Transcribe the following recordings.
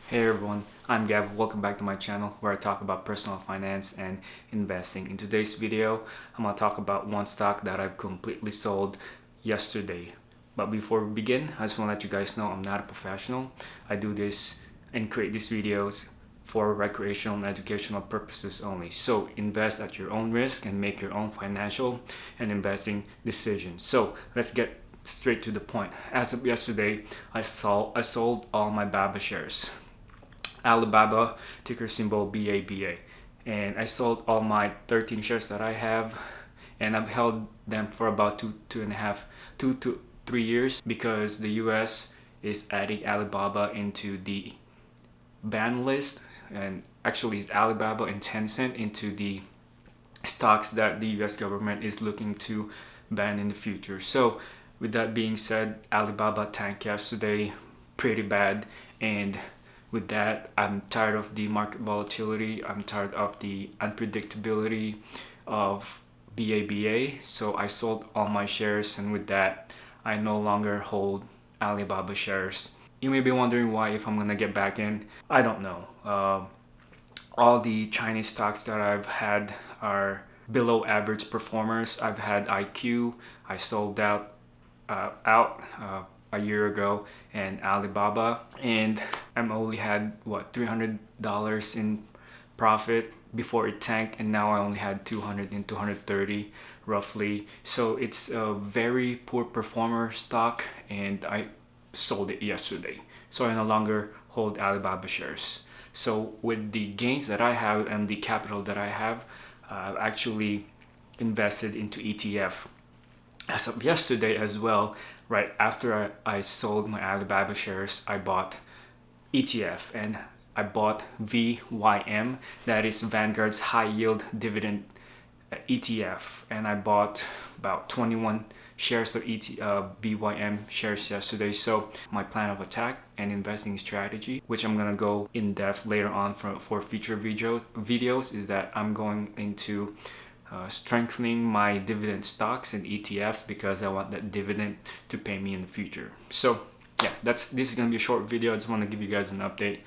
Hey everyone, I'm Gav. Welcome back to my channel where I talk about personal finance and investing. In today's video, I'm going to talk about one stock that I've completely sold yesterday. But before we begin, I just want to let you guys know I'm not a professional. I do this and create these videos for recreational and educational purposes only. So invest at your own risk and make your own financial and investing decisions. So let's get straight to the point. As of yesterday, I sold all my BABA shares. Alibaba, ticker symbol BABA. And I sold all my 13 shares that I have, and I've held them for about 2 to 3 years because the US is adding Alibaba into the ban list, and actually it's Alibaba and Tencent into the stocks that the US government is looking to ban in the future. So with that being said, Alibaba tanked yesterday pretty bad, and with that, I'm tired of the market volatility. I'm tired of the unpredictability of BABA. So I sold all my shares, and with that, I no longer hold Alibaba shares. You may be wondering why, if I'm gonna get back in. I don't know. All the Chinese stocks that I've had are below average performers. I've had IQ. I sold out a year ago, and Alibaba, and I'm only had what, $300 in profit before it tanked, and now I only had 200 and 230 roughly. So it's a very poor performer stock, and I sold it yesterday. So I no longer hold Alibaba shares. So with the gains that I have and the capital that I have, I've actually invested into ETF. As of yesterday as well, right after I sold my Alibaba shares, I bought ETF, and I bought VYM, that is Vanguard's high yield dividend ETF, and I bought about 21 shares of VYM shares yesterday. So my plan of attack and investing strategy, which I'm gonna go in depth later on for future videos, is that I'm going into strengthening my dividend stocks and ETFs because I want that dividend to pay me in the future. So yeah, this is gonna be a short video. I just want to give you guys an update.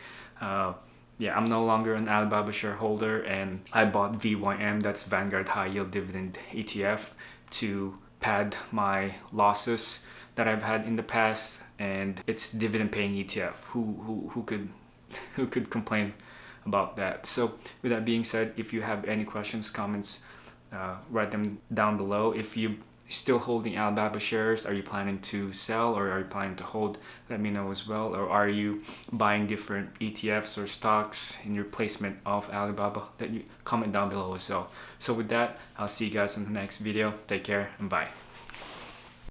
Yeah, I'm no longer an Alibaba shareholder, and I bought VYM, that's Vanguard High Yield Dividend ETF, to pad my losses that I've had in the past, and it's dividend paying ETF. Who could complain about that? So with that being said, if you have any questions, comments, write them down below. If you still holding Alibaba shares, are you planning to sell, or are you planning to hold? Let me know as well. Or are you buying different ETFs or stocks in replacement of Alibaba? That you comment down below as well. So with that, I'll see you guys in the next video. Take care and bye.